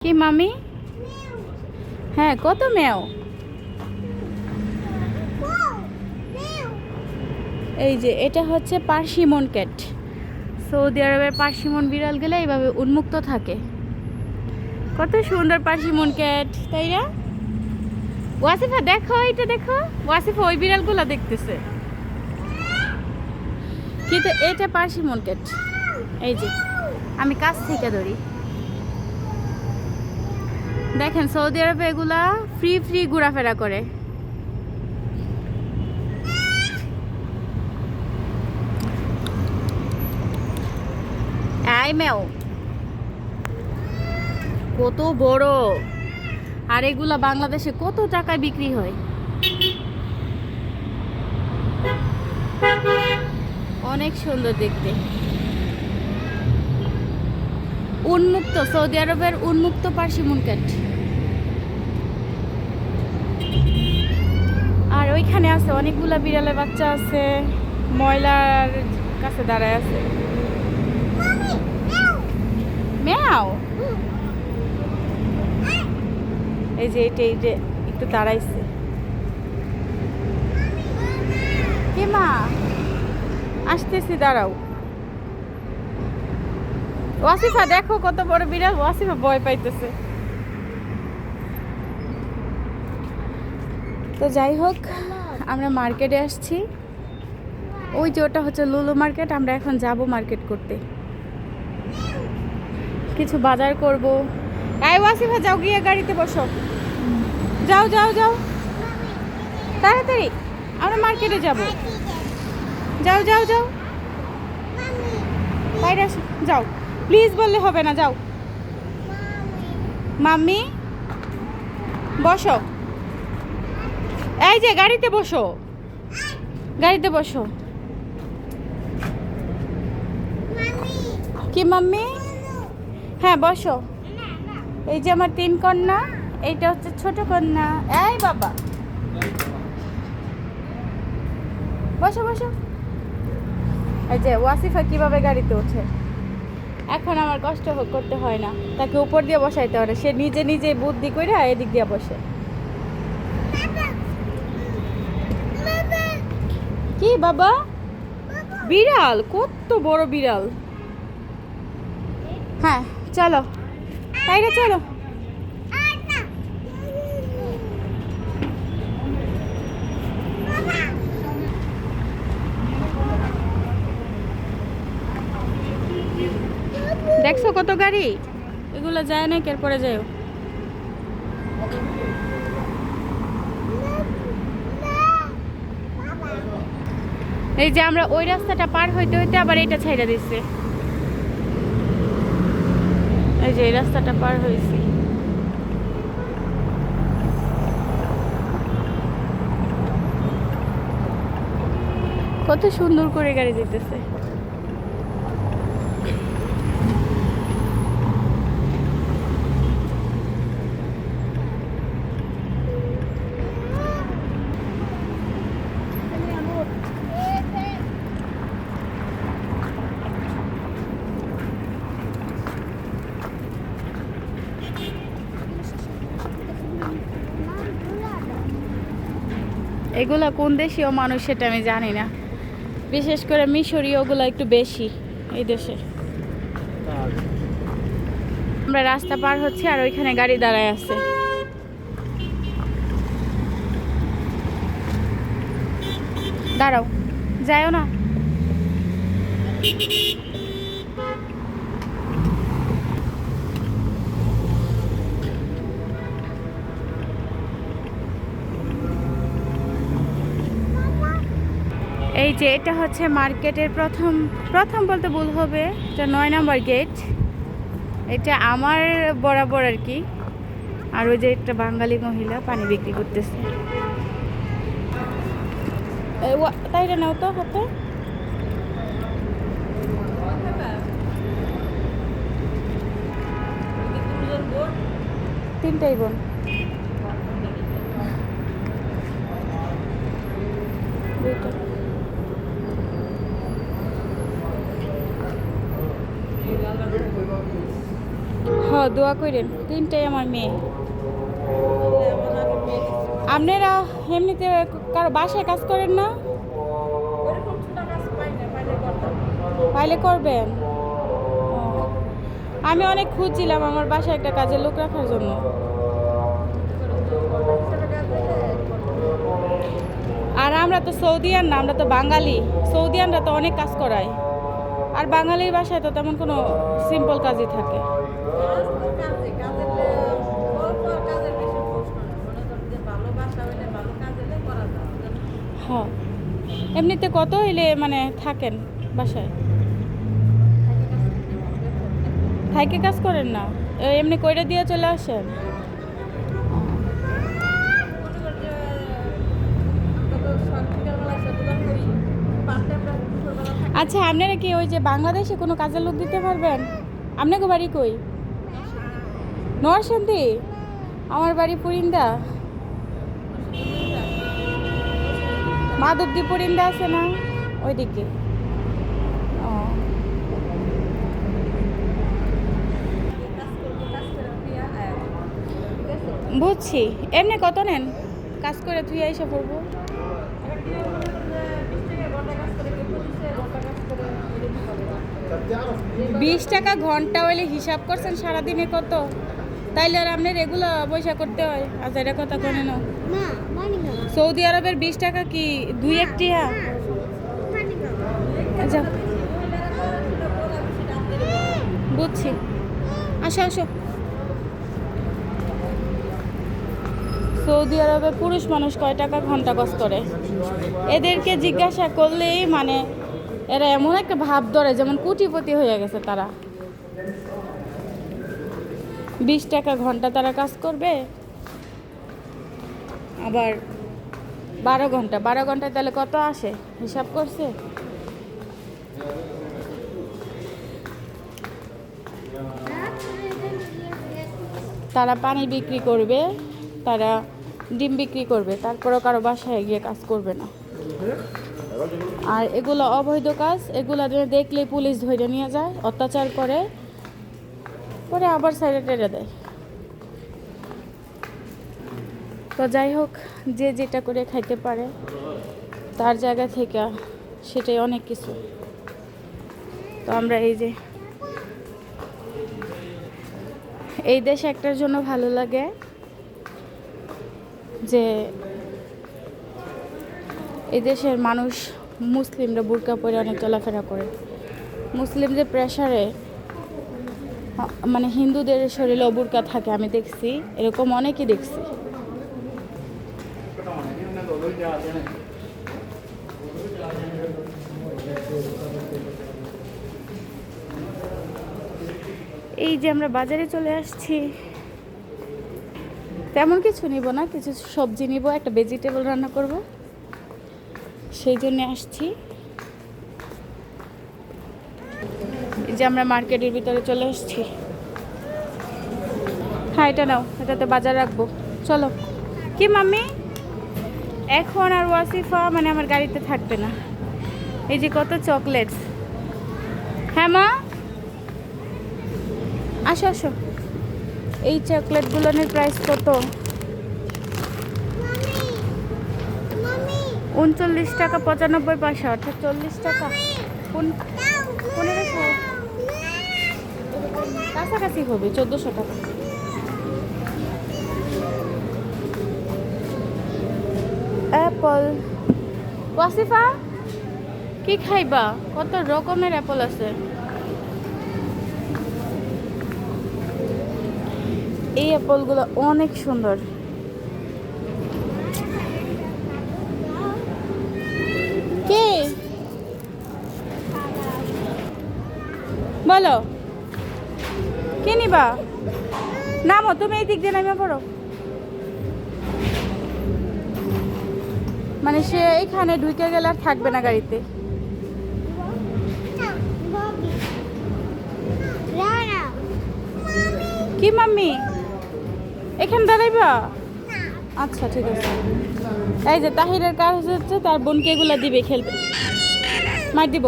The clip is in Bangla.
কি মামি? হ্যাঁ, কত মেও? এই যে এটা হচ্ছে পার্সিমন ক্যাট। সৌদি আরবের পার্সিমন বিড়ালগুলো এইভাবে উন্মুক্ত থাকে। কত সুন্দর পার্সিমন ক্যাট, তাই না? ওয়াসিফা দেখো, এটা দেখো। ওয়াসিফা ওই বিড়ালগুলো দেখতেছে, কিন্তু এটা পার্সিমন ক্যাট। এই যে আমি কাছ থেকে ধরি, দেখেন সৌদি আরবে এগুলা ফ্রি ফ্রি ঘোরাফেরা করে। এই মেও কত বড়, আর এগুলা বাংলাদেশে কত টাকায় বিক্রি হয়। অনেক সুন্দর দেখতে। উন্মুক্ত, সৌদি আরবের উন্মুক্ত পার্সিমন ক্যাট। আর ওইখানে আছে অনেকগুলা বিড়ালের বাচ্চা আছে, ময়লার কাছে দাঁড়ায় আছে। মেয়াও, এই যে এই যে একটু দাঁড়াইছে। কে মা? আসতেছি, দাঁড়াও। ওয়াসিফা দেখো কত বড় বিড়াল। ওয়াসিফা ভয় পাইতেছে। তো যাই হোক, আমরা মার্কেটে আসছি। ওই যে ওটা হচ্ছে লুলু মার্কেট। আমরা এখন যাব মার্কেট করতে, কিছু বাজার করব। এই ওয়াসিফা যাও, গিয়ে গাড়িতে বসো। যাও যাও যাও, তাড়াতাড়ি, আমরা মার্কেটে যাব। যাও যাও যাও, বাইরে আসো, যাও। প্লিজ বললে হবে না, যাও। মাম্মি বসো, এই যে গাড়িতে বসো, গাড়িতে বসো। কি মাম্মি? হ্যাঁ বসো। এই যে আমার 3 কন্যা, এইটা হচ্ছে ছোট কন্যা। এই বাবা, বসো বসো। এই যে ওয়াসিফা কিভাবে গাড়িতে ওঠে। এখন আমার কষ্ট করতে হয় না, তাকে উপর দিয়ে বসাইতে হয়। সে নিজে নিজে বুদ্ধি করে এদিক দিয়ে বসে। কি বাবা? বিড়াল, কত বড় বিড়াল। হ্যাঁ চলো, তাইলে চলো। দেখছো কত গাড়ি, এগুলো যায় না, কের পরে যাও। এই যে আমরা ওই রাস্তাটা পার হইতে হইতে আবার এটা ছাইড়া দিচ্ছে। এই যে এই রাস্তাটা পার হয়েছি। কত সুন্দর করে গাড়ি দিতেছে। এগুলা কোন দেশীয় মানুষ সেটা আমি জানি না, বিশেষ করে মিশরীয়গুলো একটু বেশি এই দেশে। আমরা রাস্তা পার হচ্ছি আর ওইখানে গাড়ি দাঁড়ায় আছে। দাঁড়াও, যাও না। এই যে এটা হচ্ছে মার্কেটের প্রথম প্রথম বলতে ভুল হবে, এটা 9 নম্বর গেট। এটা আমার বরাবর আর কি। আর ওই যে একটা বাঙালি মহিলা পানি বিক্রি করতেছে। তাই নাও তো হাতে। তিনটাই বোন। হ দোয়া করেন, তিনটাই আমার মেয়ে। আপনারা এমনিতে কারো বাসায় কাজ করেন না? পাইলে করবেন। আমি অনেক খুঁজছিলাম আমার বাসায় একটা কাজের লোক রাখার জন্য। আর আমরা তো সৌদিয়ান না, আমরা তো বাঙালি। সৌদিয়ানরা তো অনেক কাজ করায়, আর বাঙালির বাসায় তো তেমন কোনো সিম্পল কাজই থাকে। হ্যাঁ, এমনিতে কত হইলে মানে থাকেন বাসায়? থাইকে কাজ করেন না, এমনি কইরা দিয়ে চলে আসেন? আচ্ছা, আপনারা কি ওই যে বাংলাদেশে কোনো কাজের লোক দিতে পারবেন? আপনাকে বাড়ি কই? নরসিংদী? আমার বাড়ি পুরিন্দা। মাধবদী পুরিন্দা আছে না ওইদিকে? ও, বুঝছি। এমনি কত নেন কাজ করে? তুই এসে পড়বো 20 টাকা ঘন্টা হইলে হিসাব করছেন সারাদিনে কত? তাইলে আর আপনি রেগুলার পয়সা করতে হয়। আচ্ছা, এটা কথা কোনে না। সৌদি আরবের 20 টাকা কি 2-1 টিয়া? আচ্ছা, বুঝছি। আসো আসো। সৌদি আরবে পুরুষ মানুষ কয় টাকা ঘন্টা কাজ করে? এদেরকে জিজ্ঞাসা করলেই মানে এরা এমন একটা ভাব ধরে যেমন কোটিপতি হয়ে গেছে তারা। 20 টাকা ঘন্টা তারা কাজ করবে, আবার 12 ঘন্টায় তাহলে কত আসে হিসাব করছে? তারা পানি বিক্রি করবে, তারা ডিম বিক্রি করবে, তারপরেও কারো বাসায় গিয়ে কাজ করবে না। আর এগুলো অবৈধ কাজ, এগুলো দেখলে পুলিশ ধরে নিয়ে যায়, অত্যাচার করে, পরে আবার সাইডে টেরে দেয়। তো যাই হোক, যে যেটা করে খাইতে পারে তার জায়গা থেকে সেটাই অনেক কিছু। তো আমরা এই দেশ একটার জন্য ভালো লাগে যে এই দেশের মানুষ, মুসলিমরা বুরকা পরে অনেক চলাফেরা করে। মুসলিমদের প্রেশারে মানে হিন্দুদের শরীরে বুরকা থাকে, আমি দেখছি, এরকম অনেকই দেখছি। এই যে আমরা বাজারে চলে আসছি, তেমন কিছু নিব না, কিছু সবজি নিব, একটা ভেজিটেবল রান্না করব, সেই জন্য আসছি। এই যে আমরা মার্কেটের ভিতরে চলে আসছি। হ্যাঁ, এটা নাও, এটাতে বাজার রাখবো, চলো। কি মাম্মি? এখন আর ওয়াসিফা মানে আমার গাড়িতে থাকবে না। এই যে কত চকলেটস। হ্যাঁ মা, আসো আসো। এই চকলেটগুলোর প্রাইস কত? 39 টাকা 95 পয়সা, অর্থাৎ 40 টাকা। কাছাকাছি হবে 1400 টাকা। অ্যাপল। ওয়াসিফা কি খাইবা? কত রকমের অ্যাপল আছে। এই অ্যাপলগুলো অনেক সুন্দর। কে বলো, কে নিবা? নামো, তুমি এই দিক দিয়ে নামে পড়ো। মানে সে এইখানে ঢুকে গেলে আর থাকবে না গাড়িতে। কি মাম্মি, এখানে দাঁড়াইবা? আচ্ছা ঠিক আছে। এই যে তাহিরের কাজ হচ্ছে তার বোনকে এগুলা দিবে, খেলবে, মার দিব।